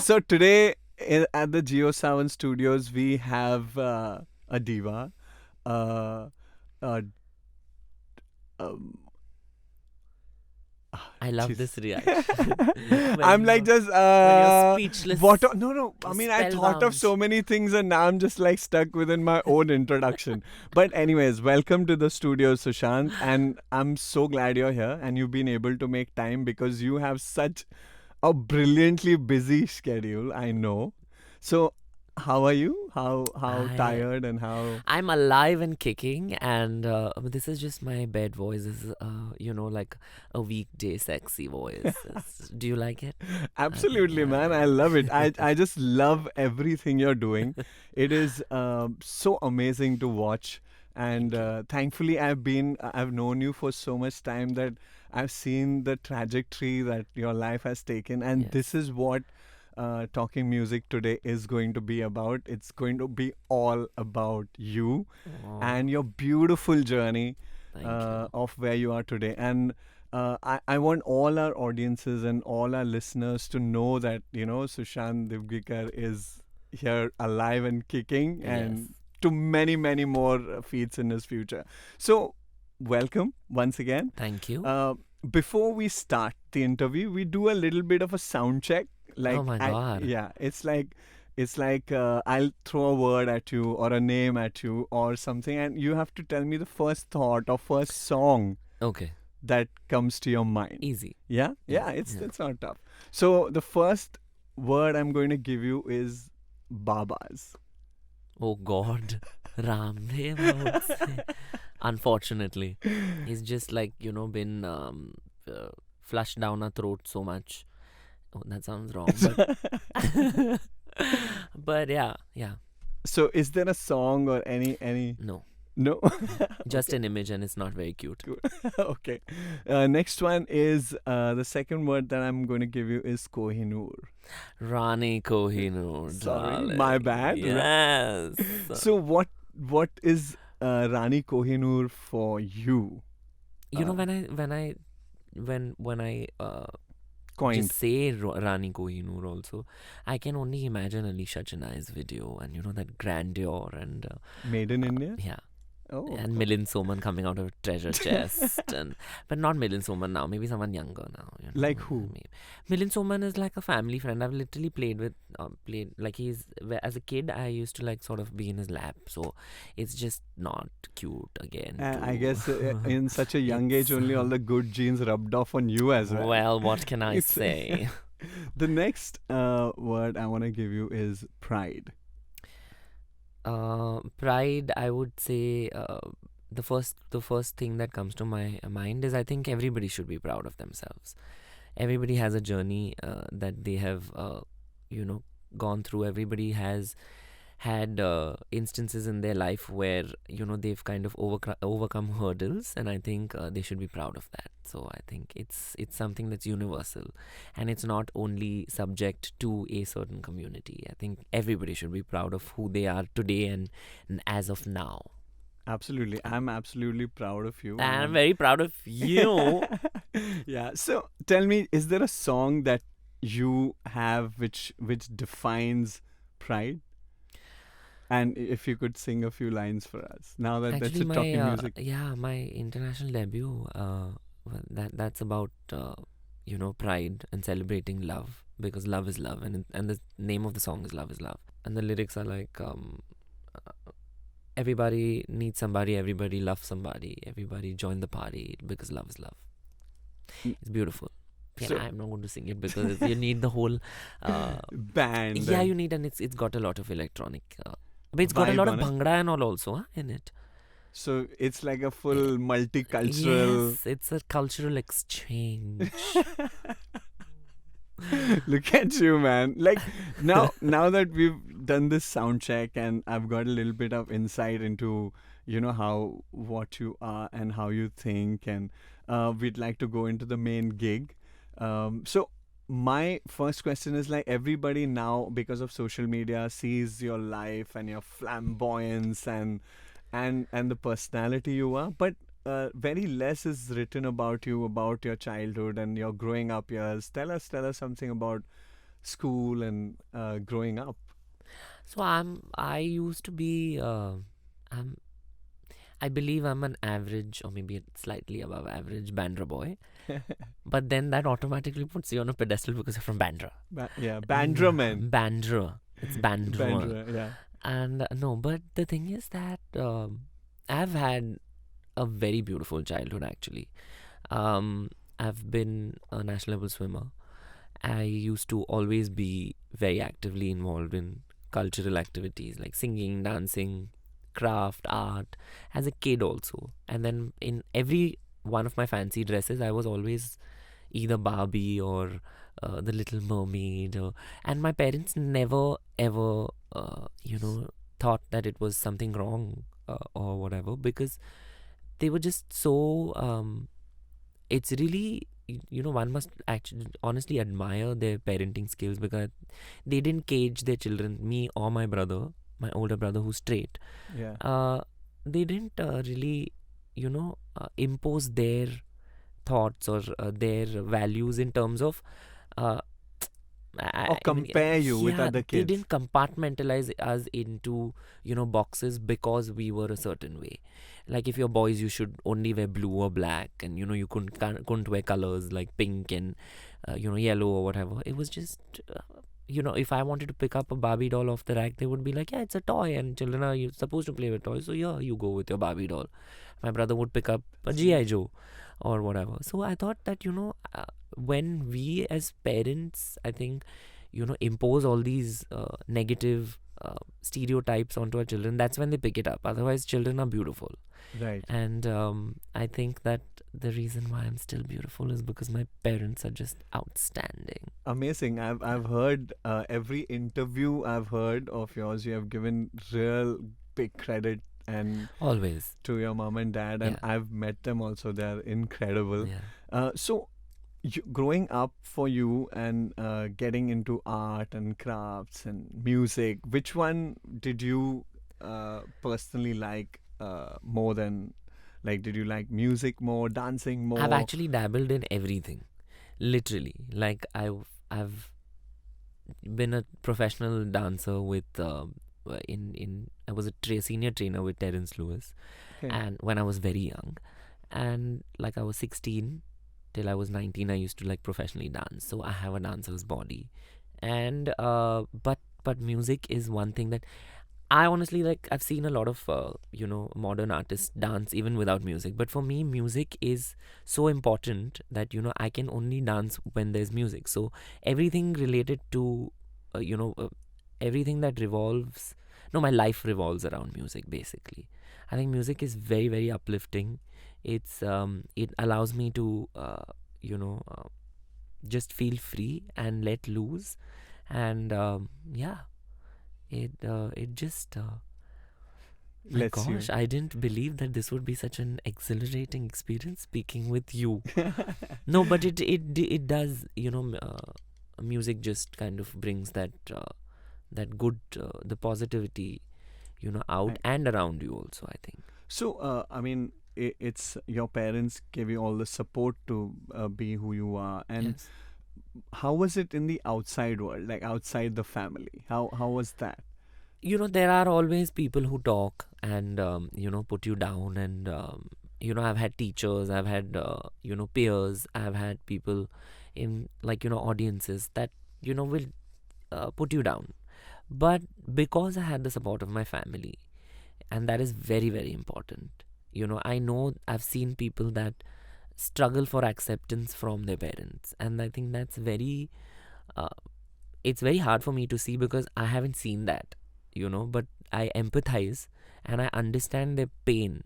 So today at the JioSaavn studios, we have a diva. Uh, uh, um, I love jeez. this reaction. I'm like just when you're speechless, what? No. I mean, I thought of spellbound. so many things, and now I'm just like stuck within my own introduction. But anyways, welcome to the studio, Sushant, and I'm so glad you're here and you've been able to make time because you have such a brilliantly busy schedule. I know. So, how are you? How I tired and how? I'm alive and kicking, and this is just my bed voice. This is like a weekday sexy voice. Do you like it? Okay, Absolutely, man. I yeah. love it. I just love everything you're doing. It is so amazing to watch. And Thank you. thankfully, I've known you for so much time that I've seen the trajectory that your life has taken. And this Yes. is what Talking Music today is going to be about. It's going to be all about you Oh, and your beautiful journey thank you. of where you are today. And I want all our audiences and all our listeners to know that, Sushant Divgikar is here alive and kicking Yes. and to many, many more feats in his future. So, welcome once again. Thank you. Uh, Before we start the interview, we do a little bit of a sound check. Oh Like, my God. yeah, it's like I'll throw a word at you or a name at you or something, and you have to tell me the first thought or first song Okay. that comes to your mind. Easy. Yeah, Yeah. yeah, it's Yeah. it's not tough. So the first word I'm going to give you is Babas. Oh God. Ramdev, I would say. Unfortunately, he's just like been flushed down our throat so much. Oh, that sounds wrong, but but yeah. So is there a song or any? No, No. just Okay. an image, and it's not very cute. Good. Okay. Next one is the second word that I'm going to give you is Kohinoor. Rani Kohinoor, Sorry, my darling. bad. Yes. So what is Rani Kohinoor for you? You know Uh, when I just Coined. say Rani Kohinoor also, I can only imagine Alicia Chennai's video and that grandeur and Made in India? yeah. Oh, And Milind Soman coming out of a treasure chest, and but not Milind Soman now. Maybe someone younger now. like who? Milind Soman is like a family friend. I've literally played like as a kid. I used to like sort of be in his lap. So it's just not cute again. I guess To in such a young age, it's only all the good genes rubbed off on you as well. well, what can I It's say? the next word I want to give you is pride. Pride. I would say the first thing that comes to my mind is I think everybody should be proud of themselves. Everybody has a journey that they have you know gone through. Everybody has had instances in their life where they've kind of overcome hurdles, and I think they should be proud of that. So I think it's something that's universal, and it's not only subject to a certain community. I think everybody should be proud of who they are today and as of now. Absolutely. I'm absolutely proud of you. And I'm very proud of you. Yeah. So tell me, is there a song that you have which defines pride? And if you could sing a few lines for us, now that that's Actually, a my talking music. my international debut, well, that's about pride and celebrating love, because love is love, and the name of the song is Love is Love, and the lyrics are like everybody needs somebody, everybody loves somebody, everybody join the party because love is love. Mm. It's beautiful. Yeah, So I'm not going to sing it because you need the whole band yeah, you and need, and it's got a lot of electronic but it's got a vibe lot of on it. bhangra and all also in it. So it's like a Eh, full multicultural. Yes, it's a cultural exchange. Look at you, man. Like now that we've done this sound check and I've got a little bit of insight into, how what you are and how you think, and we'd like to go into the main gig. So my first question is like everybody now because of social media sees your life and your flamboyance and the personality you are, but very less is written about you, about your childhood and your growing up years. Tell us something about school and growing up? So I used to be I'm I believe I'm an average or maybe slightly above average Bandra boy. But then that automatically puts you on a pedestal because you're from Bandra. Yeah, Bandra man. Bandra. It's Bandra. Bandra, yeah. And no, but the thing is that I've had a very beautiful childhood actually. Um, I've been a national level swimmer. I used to always be very actively involved in cultural activities like singing, dancing, craft, art as a kid also. And then in every one of my fancy dresses, I was always either Barbie or the Little Mermaid. And my parents never ever, thought that it was something wrong or whatever because they were just so. It's really one must actually honestly admire their parenting skills because they didn't cage their children, me or my older brother who's straight. Yeah. They didn't really impose their thoughts or their values in terms of uh, Or compare you with other they kids. didn't compartmentalize us into boxes because we were a certain way. Like if you're boys, you should only wear blue or black, and you couldn't wear colors like pink and yellow or whatever. It was just if I wanted to pick up a Barbie doll off the rack, they would be like, yeah, it's a toy, and children are supposed to play with toys, so yeah, you go with your Barbie doll. My brother would pick up a GI Joe or whatever. So I thought that when we as parents, I think impose all these negative stereotypes onto our children, that's when they pick it up. Otherwise, children are beautiful. Right. And I think that the reason why I'm still beautiful is because my parents are just outstanding. Amazing. I've heard every interview I've heard of yours. You have given real big credit and Always. to your mom and dad, and Yeah. I've met them also. They're incredible. Yeah. So, growing up for you and getting into art and crafts and music, which one did you personally like more than, like, did you like music more, dancing more? I've actually dabbled in everything. Literally. Like I've been a professional dancer with in I was a senior trainer with Terence Lewis, Okay. and when I was very young, and like I was 16 till I was 19, I used to like professionally dance. So I have a dancer's body, and but music is one thing that I honestly like. I've seen a lot of modern artists dance even without music, but for me, music is so important that I can only dance when there's music. So everything related to uh, you know uh, everything that revolves. No, my life revolves around music basically. I think music is very very uplifting. It allows me to just feel free and let loose, and yeah, it just my Let's you. gosh, I didn't believe that this would be such an exhilarating experience speaking with you. No, but it does. Music just kind of brings that good the positivity out Right. and around you also, I think. So, I mean, it's your parents gave you all the support to be who you are, and Yes. how was it in the outside world, like outside the family? How was that? There are always people who talk and put you down, and I've had teachers, I've had peers, I've had people in like audiences that will put you down. But because I had the support of my family, and that is very very important. I know I've seen people that struggle for acceptance from their parents, and I think that's very uh, it's very hard for me to see because I haven't seen that, but I empathize and I understand their pain,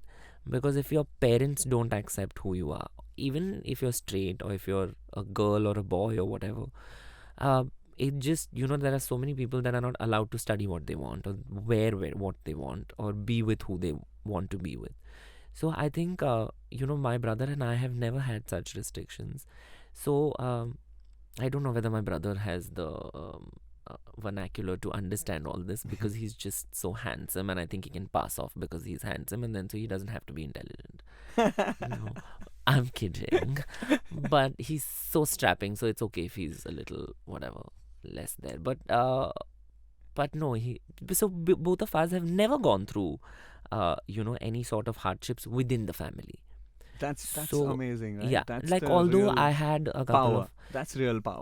because if your parents don't accept who you are, even if you're straight or if you're a girl or a boy or whatever, uh, it just there are so many people that are not allowed to study what they want or wear what they want or be with who they want to be with. So I think my brother and I have never had such restrictions. So I don't know whether my brother has the vernacular to understand all this, because he's just so handsome, and I think he can pass off because he's handsome, and then so he doesn't have to be intelligent. No, I'm kidding. But he's so strapping, so it's okay if he's a little whatever, less there. But no, so both of us have never gone through, any sort of hardships within the family. That's So amazing, right? yeah, That's like the although real I had a couple power. of That's real power.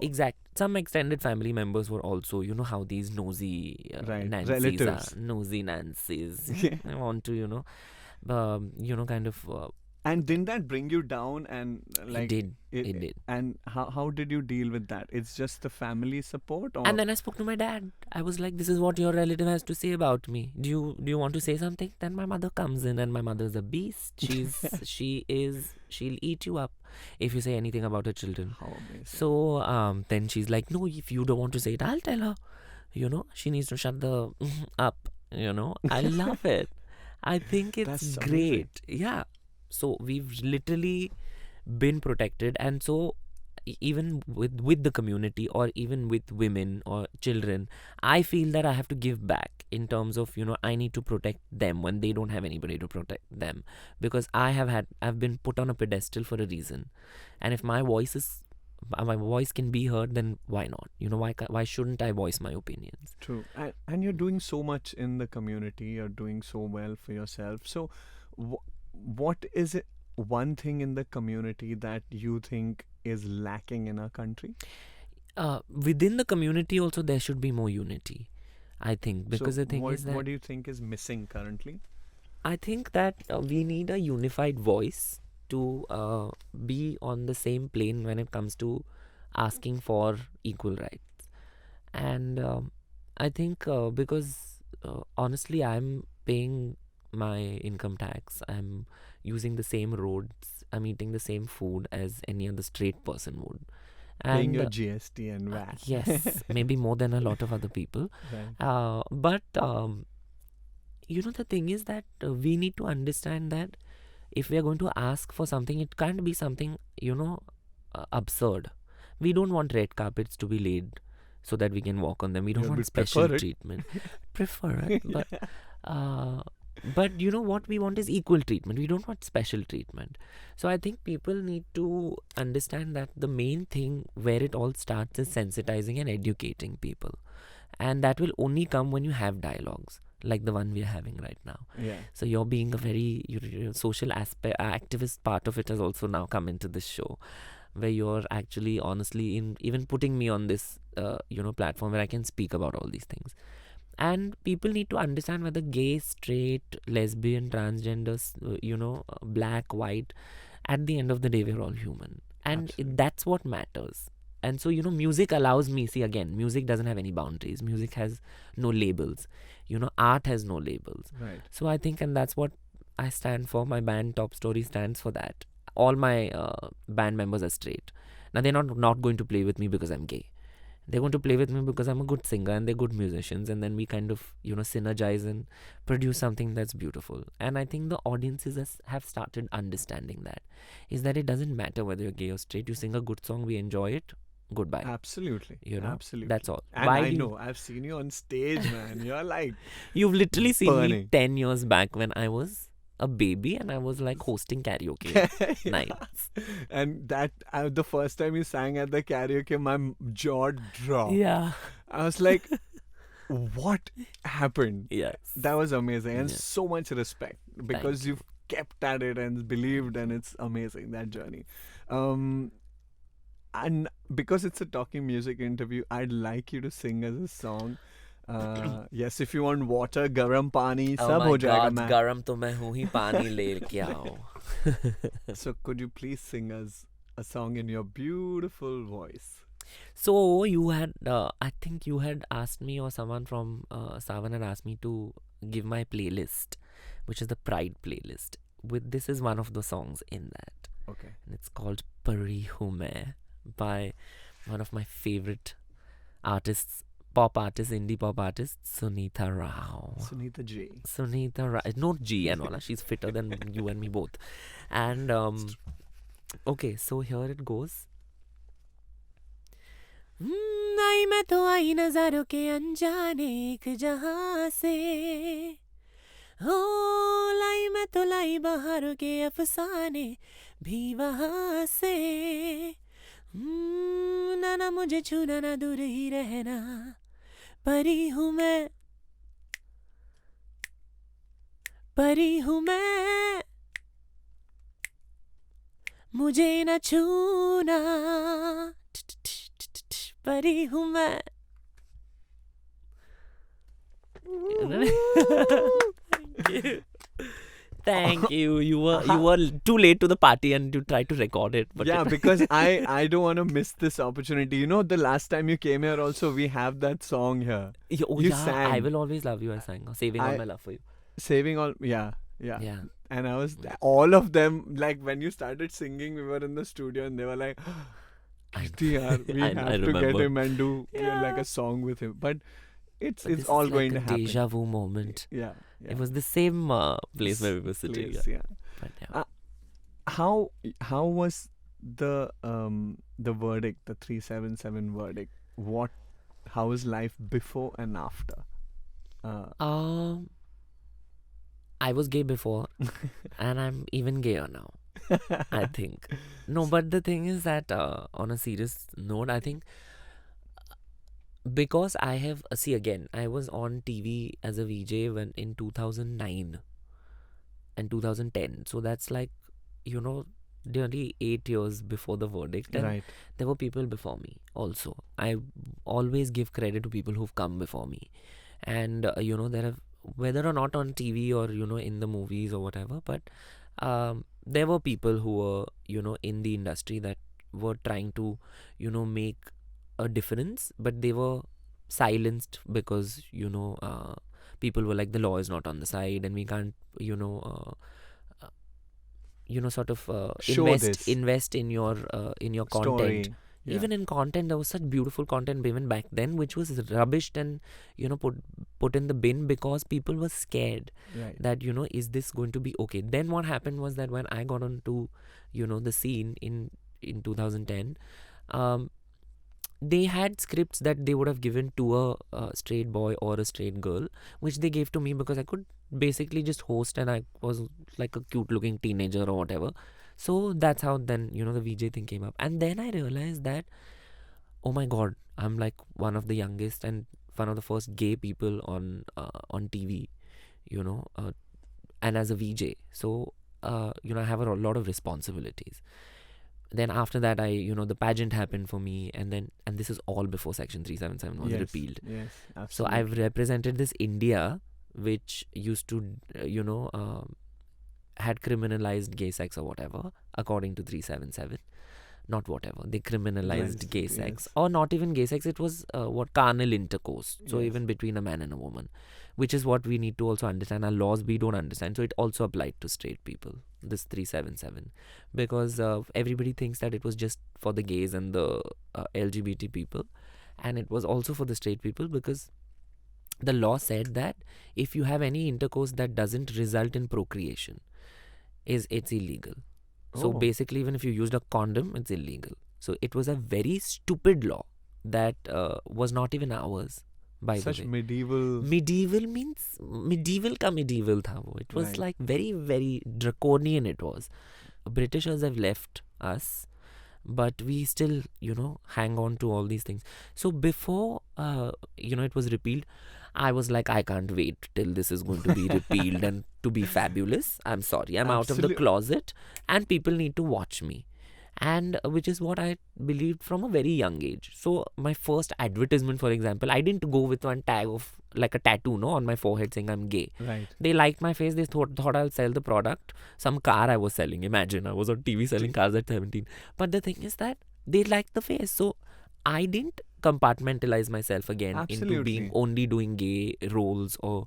some extended family members were also, you know how these nosy Right. Nancy's are, Relatives. nosy Nancy's. Yeah. I want to, kind of. And didn't that bring you down? And It like did. It did. and how did you deal with that? It's just the family support, And or then I spoke to my dad. I was like, "This is what your relative has to say about me. Do you want to say something?" Then my mother comes in, and my mother's a beast. She'll eat you up if you say anything about her children. how amazing. So then she's like, "No, if you don't want to say it, I'll tell her. She needs to shut the up. I love it. I think it's That's amazing. great. Yeah. So we've literally been protected, and so even with the community, or even with women or children, I feel that I have to give back in terms of, I need to protect them when they don't have anybody to protect them, because I've been put on a pedestal for a reason, and if my voice can be heard, then why not? Why shouldn't I voice my opinions? True. And you're doing so much in the community. You're doing so well for yourself. So what is it, one thing in the community that you think is lacking in our country? Within the community also, there should be more unity, I think, because So the thing is that what do you think is missing currently? I think that we need a unified voice to be on the same plane when it comes to asking for equal rights. And I think because honestly, I'm paying my income tax, I'm using the same roads, I'm eating the same food as any other straight person would. Paying And your GST and VAT. yes, maybe more than a lot of other people. Right. But the thing is that we need to understand that if we are going to ask for something, it can't be something, absurd. We don't want red carpets to be laid so that we can walk on them. We don't Yeah, want we special prefer it. treatment. Prefer it, but what we want is equal treatment. We don't want special treatment. So I think people need to understand that the main thing where it all starts is sensitizing and educating people. And that will only come when you have dialogues like the one we are having right now. Yeah. So you're being a very social activist part of it has also now come into this show, where you're actually honestly even putting me on this platform where I can speak about all these things. And people need to understand whether gay, straight, lesbian, transgender, black, white, at the end of the day, we're all human. And Absolutely. that's what matters. And so, music allows me, see, again, music doesn't have any boundaries. Music has no labels. Art has no labels. Right. So I think, and that's what I stand for. My band Top Story stands for that. All my band members are straight. Now, they're not going to play with me because I'm gay. They're going to play with me because I'm a good singer and they're good musicians, and then we kind of, synergize and produce something that's beautiful. And I think the audiences have started understanding that. Is that it doesn't matter whether you're gay or straight. You sing a good song, we enjoy it. Goodbye. Absolutely. Absolutely. That's all. And I know, I've seen you on stage, man. You're like You've literally seen me burning. 10 years back when I was a baby and I was like hosting karaoke nights. And that the first time you sang at the karaoke, my jaw dropped. Yeah. I was like, what happened? Yes. That was amazing, and Yeah. so much respect because you've kept at it and believed, and it's amazing, that journey. And because it's a talking music interview, I'd like you to sing us a song. Yes, if you want water, garam pani, Oh sab my ho jayega, God, man. garam to main hu hi, pani leke aao. So could you please sing us a song in your beautiful voice? So you had, I think you had asked me, or someone from Savan had asked me to give my playlist, which is the Pride playlist. This is one of the songs in that. Okay. And it's called Pari Hu Main by one of my favorite artists, indie pop artist, Sunita Rao. Sunita J. Sunita Rao. Not G and all. She's fitter than you and me both. And okay, so here it goes. आई मैं तो आई नजारों के अनजाने एक जहां से हो लाई मैं तो लाई बहारों के अफसाने भी वहां से ना ना मुझे छूना ना दूर ही रहना परी हूँ मैं मुझे ना छूना परी हूँ मैं Thank you. You were too late to the party and you tried to record it. But Yeah, because I don't want to miss this opportunity. You know, the last time you came here also, we have that song here. You sang. I Will Always Love You. I sang Saving All My Love For You. Saving all, yeah. Yeah. And I was, all of them, like when you started singing, we were in the studio and they were like, Kirthi, yaar, we have to get him and do like a song with him. But it's all going to happen. Deja vu moment. Yeah. It was the same place where we were sitting. Yeah. But, yeah. How was the verdict, the 377 verdict? How was life before and after? I was gay before and I'm even gayer now, I think. No, but the thing is that on a serious note, I think because I have, again, I was on TV as a VJ when in 2009 and 2010. So that's like, nearly 8 years before the verdict. And right. There were people before me also. I always give credit to people who've come before me. And, there have, whether or not on TV or, in the movies or whatever, but there were people who were, in the industry that were trying to, make a difference, but they were silenced because, people were like, the law is not on the side and we can't, sort of invest in your content. Story. Yeah. Even in content, there was such beautiful content even back then, which was rubbished and put in the bin because people were scared that is this going to be okay. Then what happened was that when I got onto the scene in 2010, they had scripts that they would have given to a straight boy or a straight girl, which they gave to me because I could basically just host and I was like a cute looking teenager or whatever. So that's how then, the VJ thing came up. And then I realized that, oh my God, I'm like one of the youngest and one of the first gay people on TV, and as a VJ. So, I have a lot of responsibilities. Then after that, the pageant happened for me. And this is all before Section 377 was repealed. Yes, absolutely. So I've represented this India, which used to, had criminalized gay sex or whatever, according to 377. Not whatever. They criminalized gay sex. Or not even gay sex. It was carnal intercourse. So even between a man and a woman. Which is what we need to also understand. Our laws we don't understand. So it also applied to straight people. This 377. Because everybody thinks that it was just for the gays and the LGBT people. And it was also for the straight people because the law said that if you have any intercourse that doesn't result in procreation, it's illegal. So basically, even if you used a condom, it's illegal. So it was a very stupid law that was not even ours, by the way. Such medieval... Medieval means... Medieval ka medieval tha wo. It was like very, very draconian it was. Britishers have left us, but we still, hang on to all these things. So before, it was repealed, I was like, I can't wait till this is going to be repealed and to be fabulous. I'm sorry. I'm out of the closet and people need to watch me. And which is what I believed from a very young age. So my first advertisement, for example, I didn't go with one tag of like a tattoo on my forehead saying I'm gay. Right. They liked my face. They thought I'll sell the product. Some car I was selling. Imagine I was on TV selling cars at 17. But the thing is that they liked the face. So I didn't compartmentalize myself again into being only doing gay roles or,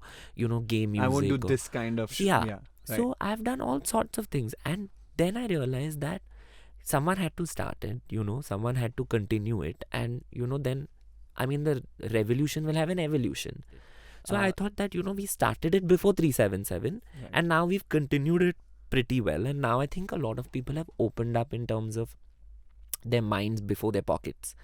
gay music. I won't do this kind of shit. Yeah. So I've done all sorts of things. And then I realized that someone had to start it, someone had to continue it. And, then, the revolution will have an evolution. So I thought that, we started it before 377 and now we've continued it pretty well. And now I think a lot of people have opened up in terms of their minds before their pockets.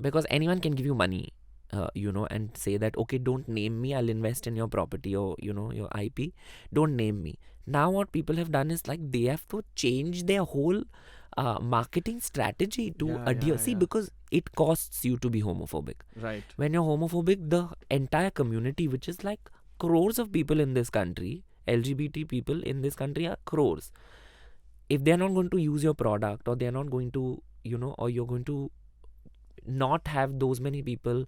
Because anyone can give you money, and say that, okay, don't name me, I'll invest in your property or, your IP. Don't name me. Now what people have done is like they have to change their whole marketing strategy to Yeah, adhere. yeah, See, yeah. because it costs you to be homophobic. Right. When you're homophobic, the entire community, which is like crores of people in this country, LGBT people in this country are crores. If they're not going to use your product, or they're not going to, or you're going to not have those many people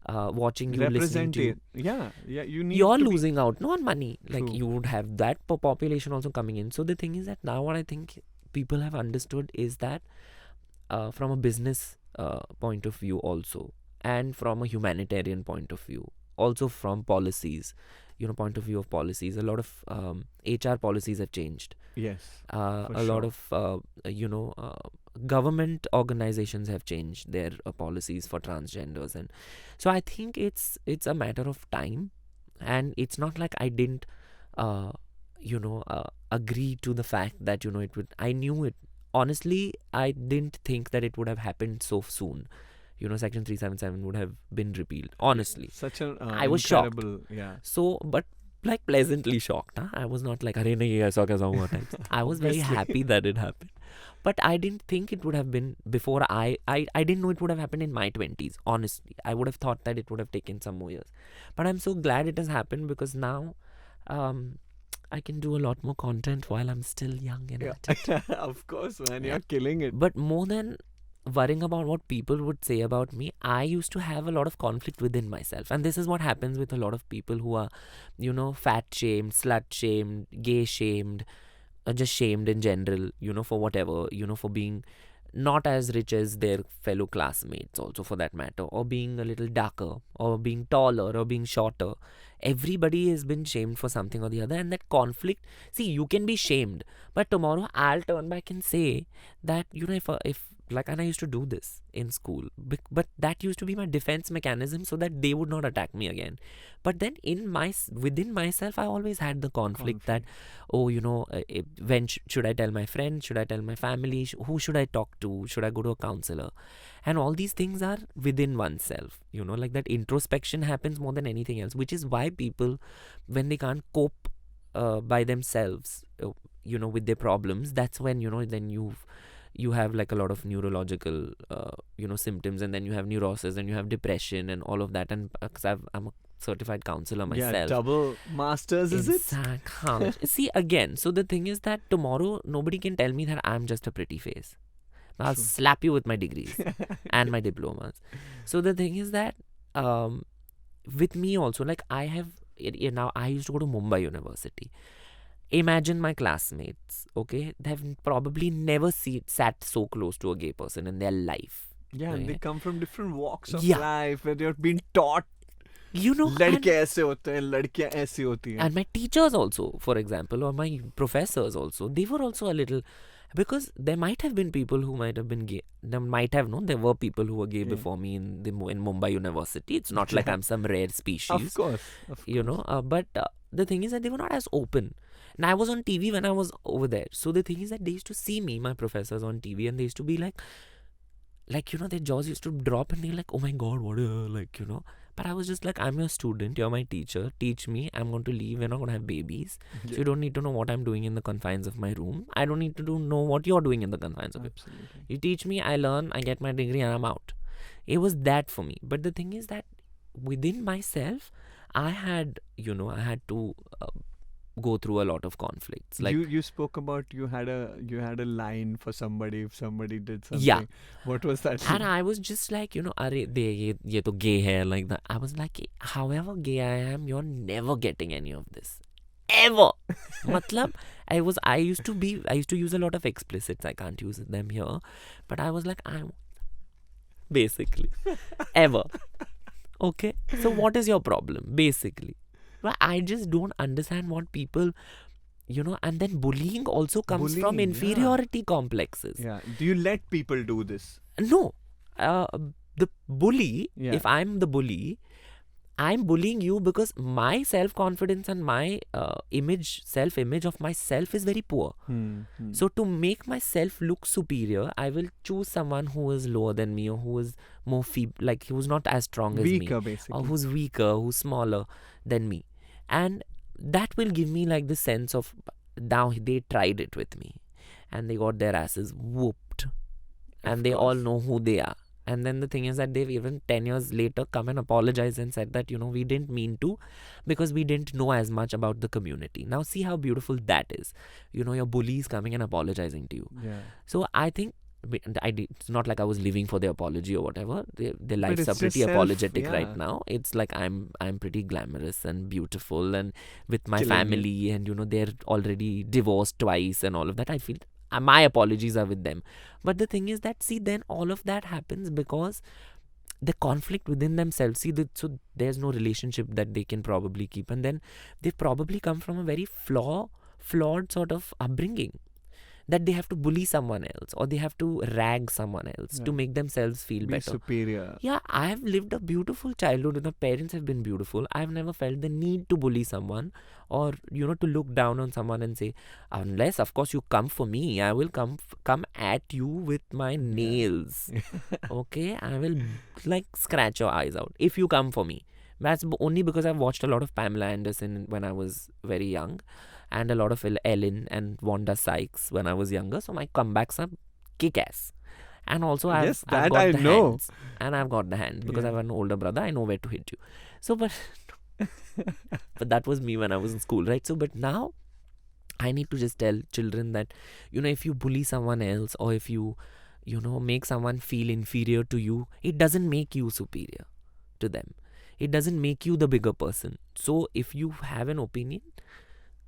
watching you, listening Represent to you, it. Yeah, yeah. You need you're to be losing out, no, on money. Like, true. you would have that population also coming in. So the thing is that now what I think people have understood is that from a business point of view also, and from a humanitarian point of view, also from policies, point of view of policies, a lot of HR policies have changed. Yes, for A lot sure. of government organizations have changed their policies for transgenders, and so I think it's a matter of time, and it's not like I didn't agree to the fact that it would. I knew it. Honestly, I didn't think that it would have happened so soon. Section 377 would have been repealed. Honestly, Such an I was shocked. incredible, yeah. So, but like pleasantly shocked. Huh? I was not like, "Arey nahi, aisa kaisa hua" types. I was very Obviously. happy that it happened. But I didn't think it would have been before. I didn't know it would have happened in my 20s. Honestly, I would have thought that it would have taken some more years. But I'm so glad it has happened, because now I can do a lot more content while I'm still young and at it. Yeah. Of course, man. You're killing it. But more than worrying about what people would say about me, I used to have a lot of conflict within myself. And this is what happens with a lot of people who are, fat shamed, slut shamed, gay shamed, or just shamed in general, for whatever, for being not as rich as their fellow classmates, also for that matter, or being a little darker, or being taller, or being shorter. Everybody has been shamed for something or the other, and that conflict. See, you can be shamed, but tomorrow I'll turn back and say that if like, and I used to do this in school, but that used to be my defense mechanism, so that they would not attack me again. But then within myself, I always had the conflict that, oh, when should I tell my friend? Should I tell my family? Who should I talk to? Should I go to a counselor? And all these things are within oneself. Like, that introspection happens more than anything else, which is why people, when they can't cope by themselves, with their problems, that's when, then you have like a lot of neurological symptoms, and then you have neurosis, and you have depression and all of that. And because I'm a certified counselor myself. Yeah, double masters, is it? See, again, so the thing is that tomorrow nobody can tell me that I'm just a pretty face. I'll True. slap you with my degrees and my diplomas. So the thing is that with me also, like, now I used to go to Mumbai University. Imagine my classmates, okay? They've probably never sat so close to a gay person in their life. Yeah, and they come from different walks of Yeah. life where they're being taught And लड़के ऐसे होते हैं, लड़कियां ऐसी होती हैं. my teachers also, for example, or my professors also, they were also a little, because there might have been people who might have been gay. There were people who were gay before me in Mumbai University. It's not like I'm some rare species. Of course. But the thing is that they were not as open. And I was on TV when I was over there. So the thing is that they used to see me, my professors, on TV, and they used to be like, their jaws used to drop, and they're like, oh my God, what But I was just like, I'm your student, you're my teacher, teach me, I'm going to leave, we're not going to have babies. So you don't need to know what I'm doing in the confines of my room. I don't need to know what you're doing in the confines of it. Absolutely. You teach me, I learn, I get my degree, and I'm out. It was that for me. But the thing is that within myself, I had to go through a lot of conflicts. Like, you spoke about you had a line for somebody if somebody did something. Yeah. What was that? And I was just like, ye to gay hai, like that. I was like, however gay I am, you're never getting any of this. Ever. Matlab, I used to use a lot of explicits. I can't use them here. But I was like, I'm basically ever. Okay. So what is your problem? Basically. But I just don't understand what people, and then bullying also comes from Bullying, inferiority complexes. Yeah. Do you let people do this? No. The bully, Yeah. if I'm the bully, I'm bullying you because my self-confidence and my self-image of myself is very poor. So to make myself look superior, I will choose someone who is lower than me, or who is more who's not as strong as me. Weaker, basically. Or who's weaker, who's smaller than me. And that will give me like the sense of, now they tried it with me and they got their asses whooped. and they all know who they are. And then the thing is that they've even 10 years later come and apologized and said that, we didn't mean to, because we didn't know as much about the community. Now see how beautiful that is. Your bullies coming and apologizing to you. Yeah. So I think it's not like I was living for their apology or whatever. Their lives it's are pretty just apologetic yeah. right now. It's like I'm pretty glamorous and beautiful and with my Killing it. family, and they're already divorced twice and all of that. I feel my apologies are with them. But the thing is that, see, then all of that happens because the conflict within themselves. See, so there's no relationship that they can probably keep, and then they've probably come from a very flawed sort of upbringing, that they have to bully someone else or they have to rag someone else to make themselves feel Be better. superior. Yeah, I have lived a beautiful childhood and my parents have been beautiful. I've never felt the need to bully someone or, to look down on someone and say, unless, of course, you come for me, I will come at you with my nails. Okay? I will, scratch your eyes out if you come for me. That's only because I've watched a lot of Pamela Anderson when I was very young, and a lot of Ellen and Wanda Sykes when I was younger. So my comebacks are kick-ass. And also I've got the hands. And I've got the hands because I have an older brother. I know where to hit you. So, but that was me when I was in school, right? So, but now I need to just tell children that, if you bully someone else or if you, make someone feel inferior to you, it doesn't make you superior to them. It doesn't make you the bigger person. So if you have an opinion,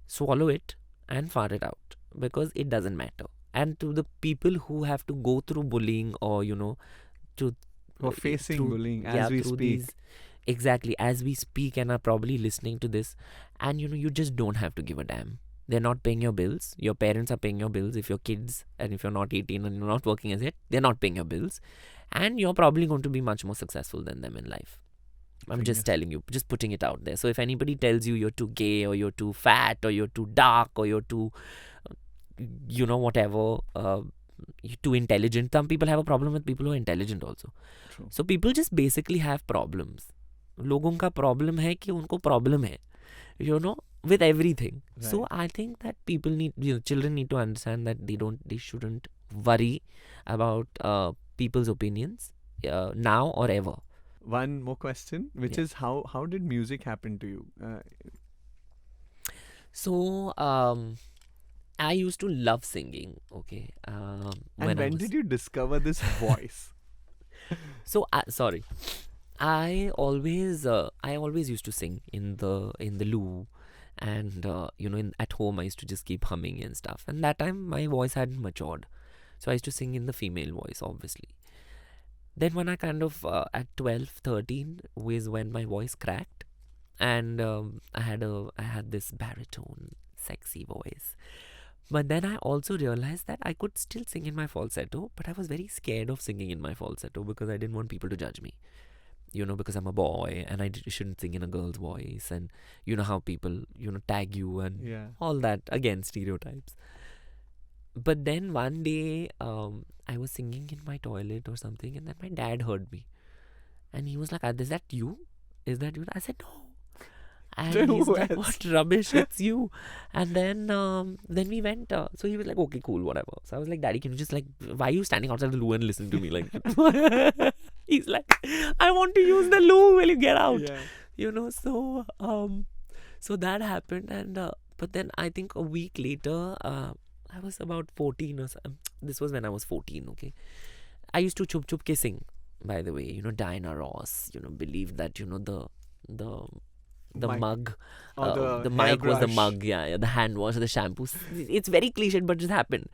swallow it and fart it out, because it doesn't matter. And to the people who have to go through bullying or, or facing bullying as we speak. Exactly, as we speak, and are probably listening to this, and you just don't have to give a damn. They're not paying your bills. Your parents are paying your bills. If you're kids and if you're not 18 and you're not working as yet, they're not paying your bills. And you're probably going to be much more successful than them in life. I'm just telling you, just putting it out there. So if anybody tells you you're too gay or you're too fat or you're too dark or you're too, whatever, you're too intelligent. Some people have a problem with people who are intelligent also. True. So people just basically have problems. लोगों का problem है कि उनको problem है, with everything. Right. So I think that people need, children need to understand that they shouldn't worry about people's opinions now or ever. One more question, which is how did music happen to you? So I used to love singing. Okay. And when did you discover this voice? So sorry, I always used to sing in the loo, and at home I used to just keep humming and stuff. And that time my voice hadn't matured, so I used to sing in the female voice, obviously. Then when I kind of at 12, 13 was when my voice cracked, and I had this baritone, sexy voice. But then I also realized that I could still sing in my falsetto, but I was very scared of singing in my falsetto because I didn't want people to judge me. Because I'm a boy and I shouldn't sing in a girl's voice, and how people tag you and all that, again, stereotypes. But then one day I was singing in my toilet or something, and then my dad heard me and he was like, is that you? Is that you? I said, no. And he's like, what rubbish, it's you. And then we went, so he was like, okay, cool, whatever. So I was like, Daddy, can you just why are you standing outside the loo and listening to me like that? He's like, I want to use the loo, will you get out? So that happened. And but then I think a week later, I was about 14 or something. This was when I was 14, okay. I used to chup ke sing, by the way. Diana Ross, believed that, the mug, the mic was the mug, the hand wash, the shampoo. It's very cliched, but it happened.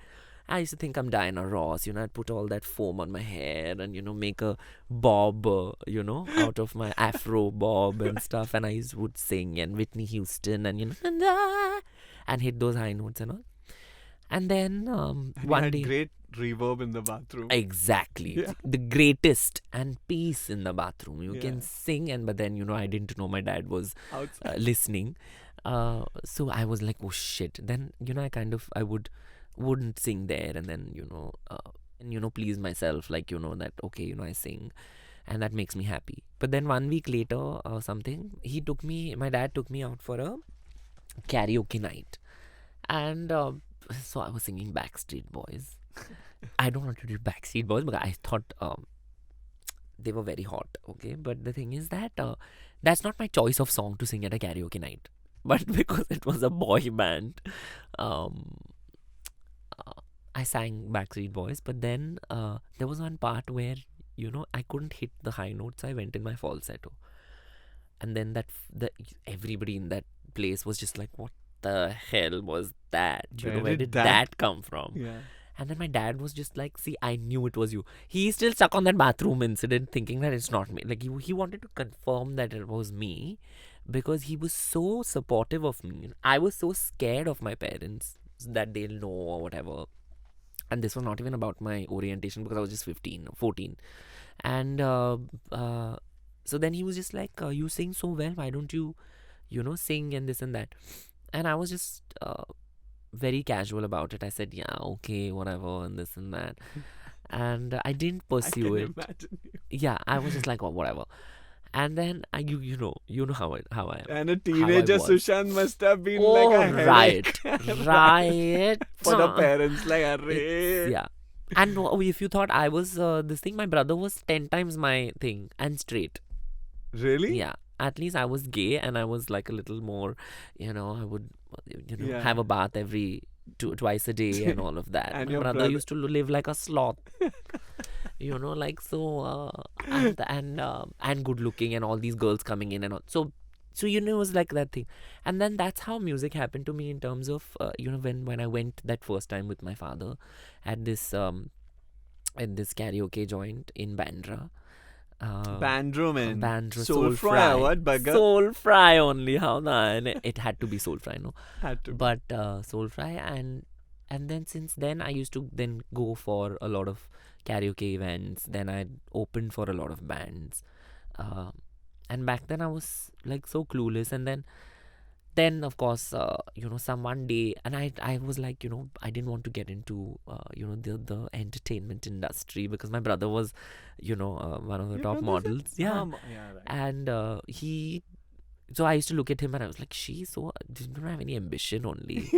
I used to think I'm Diana Ross, I'd put all that foam on my hair and, make a bob, out of my afro bob and stuff. And I would sing, and Whitney Houston and, and hit those high notes and all. And then one day, great reverb in the bathroom. Exactly. Yeah. The greatest and peace in the bathroom. You can sing, but then, I didn't know my dad was listening. So I was like, oh shit. Then, I wouldn't sing there, and then, please myself, that, okay, I sing, and that makes me happy. But then 1 week later or something, my dad took me out for a karaoke night. And so I was singing Backstreet Boys. I don't want to do Backstreet Boys because I thought they were very hot. Okay, but the thing is that that's not my choice of song to sing at a karaoke night. But because it was a boy band, um, I sang Backstreet Boys. But then there was one part where I couldn't hit the high notes. I went in my falsetto, and then everybody in that place was just like, "What the hell was that? Where did that come from?" Yeah. And then my dad was just like, "See, I knew it was you." He's still stuck on that bathroom incident, thinking that it's not me. Like he wanted to confirm that it was me, because he was so supportive of me. I was so scared of my parents that they'll know or whatever. And this was not even about my orientation, because I was just 15 or 14. And so then he was just like, "You sing so well. Why don't you, sing and this and that?" And I was just very casual about it. I said, "Yeah, okay, whatever, and this and that." And I didn't pursue I it. can imagine you. Yeah, I was just like, "Oh, whatever." And then you know how I am. And a teenager was. Sushant must have been Oh, like a headache. right. For the parents, like, array. Yeah. And if you thought I was this thing, my brother was 10 times my thing and straight. Really? Yeah. At least I was gay, and I was like a little more, I would, Yeah. have a bath twice a day and all of that. And my your brother brother- used to live like a sloth. Like so, and good looking, and all these girls coming in and all. So it was like that thing. And then that's how music happened to me, in terms of when I went that first time with my father at this karaoke joint in Bandra. Bandro, man. Bandra, Soul fry, what, bugger? Soul fry only, how and it had to be soul fry, no? Had to. But soul fry, and then since then I used to then go for a lot of karaoke events. Then I opened for a lot of bands, and back then I was like so clueless. And then of course some one day, and I was like, I didn't want to get into the entertainment industry, because my brother was one of the top models. Yeah. Yeah, right. And so I used to look at him, and I was like, she didn't have any ambition only.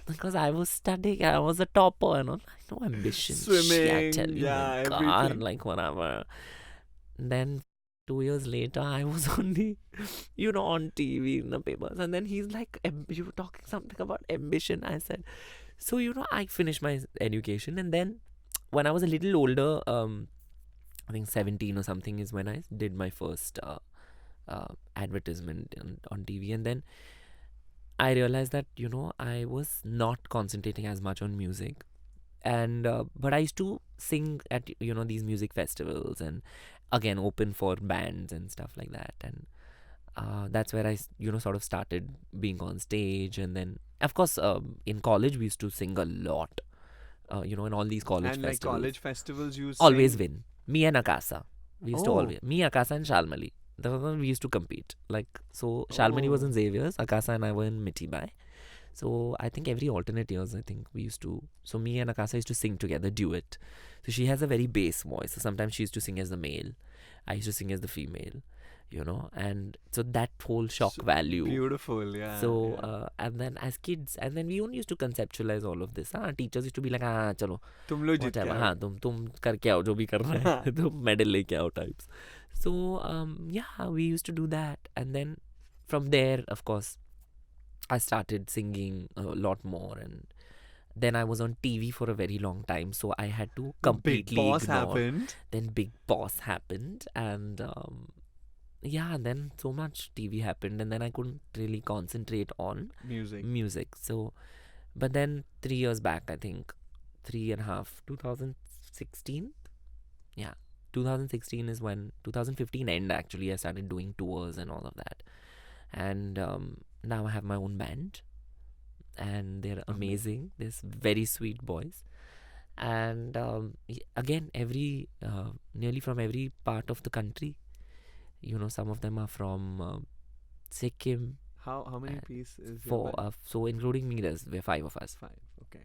Because I was studying, I was a topper, and all. No ambition. Swimming, I tell you, yeah, my God, everything. like whatever. Then 2 years later, I was only, on TV, in the papers. And then he's like, "You were talking something about ambition." I said, so, I finished my education. And then when I was a little older, I think 17 or something is when I did my first advertisement on TV. And then I realized that, I was not concentrating as much on music. And but I used to sing at these music festivals, and again open for bands and stuff like that. And that's where I sort of started being on stage. And then of course in college we used to sing a lot, in all these college And festivals. like college festivals, you Always sing? win. Me and Akasa, we used to Oh. always, me, Akasa and Shalmali, we used to compete. Like, so Shalmali was in Xavier's, Akasa and I were in Mitibai. So I think every alternate years, I think we used to. So me and Akasa used to sing together, duet. So she has a very bass voice. So sometimes she used to sing as the male, I used to sing as the female. And so that whole shock value. Beautiful, yeah. So yeah. and then as kids, and then we only used to conceptualize all of this. Teachers used to be like, chalo, तुम लोग जीत whatever. के आओ. तुम करके आओ जो भी कर रहा है, तुम medal लेके आओ types. So yeah, we used to do that. And then from there, of course, I started singing a lot more. And then I was on TV for a very long time, so I had to completely Big Boss ignore. happened. Then Big Boss happened, and yeah, then so much TV happened, and then I couldn't really concentrate on music. So, but then 3 years back, I think, 3.5, 2016. Yeah, 2016 is when 2015 end. Actually, I started doing tours and all of that, and now I have my own band, and they're amazing. They're very sweet boys. And again, nearly from every part of the country. Some of them are from Sikkim. How many pieces is your Four. band? So including me, we're 5 of us. 5. Okay.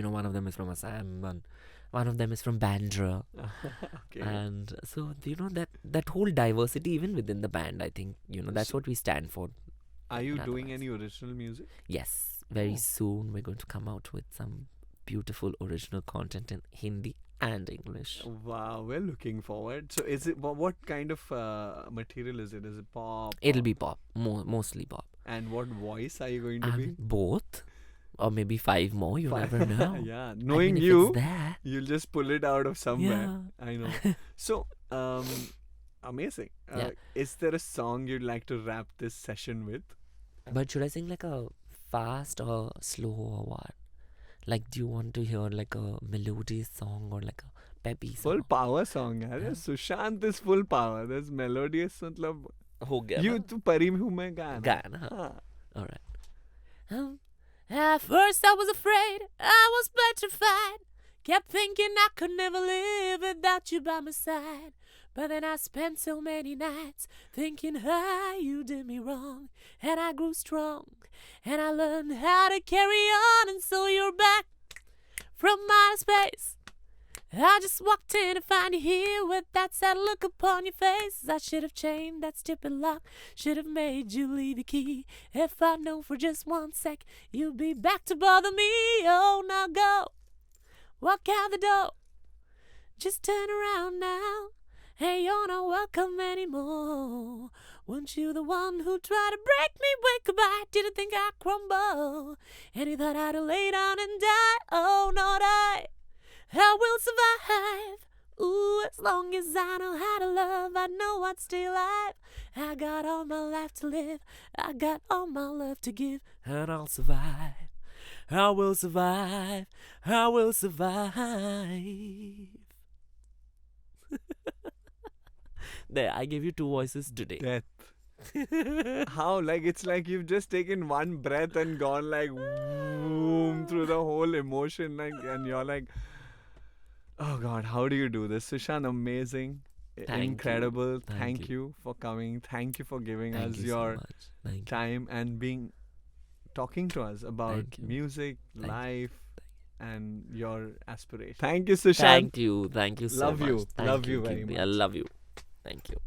One of them is from Assam, one of them is from Bandra. Okay. And so that whole diversity, even within the band, I think that's what we stand for. Are you doing Otherwise. any original music? Yes, very Oh. soon we're going to come out with some beautiful original content in Hindi and English. Wow, we're looking forward. So, is it what kind of material is it? Is it pop? It'll be pop, mostly pop. And what voice are you going to be? Both, or maybe 5 more. You never know. Yeah, I knowing mean, if you, it's there, you'll just pull it out of somewhere. yeah. I know. So, amazing. Yeah. Is there a song you'd like to wrap this session with? But should I sing like a fast or slow or what? Like, do you want to hear like a melodious song or like a peppy song? Full power song, yaar. Yeah. Sushant is full power. There's melodious, matlab. हो गया You ना? to pari hu main gaana. गाना, हाँ. हाँ. All right. At first I was afraid, I was petrified. Kept thinking I could never live without you by my side. But then I spent so many nights thinking how you did me wrong. And I grew strong, and I learned how to carry on. And so you're back from outer space. I just walked in to find you here with that sad look upon your face. I should have chained that stupid lock, should have made you leave your key. If I'd known for just 1 sec you'd be back to bother me. Oh, now go, walk out the door, just turn around now. Hey, you're not welcome anymore. Weren't you the one who tried to break me with goodbye? Didn't think I'd crumble, and you thought I'd lay down and die. Oh, not I will survive. Ooh, as long as I know how to love, I know I'd stay alive. I got all my life to live, I got all my love to give, and I'll survive. I will survive. I will survive. There, I gave you 2 voices today. Death. How? Like, it's like you've just taken one breath and gone like boom through the whole emotion, like, and you're like, oh God, how do you do this? Sushant, amazing. Thank Incredible. you. Thank you for coming. Thank you for giving Thank us you your so much. Thank you. time and talking to us about Thank you. music, Thank you. life, and your aspirations. Thank you, Sushant. Thank you. Thank you so Love much. you. Thank Love you very Kirti. much. I love you. Thank you.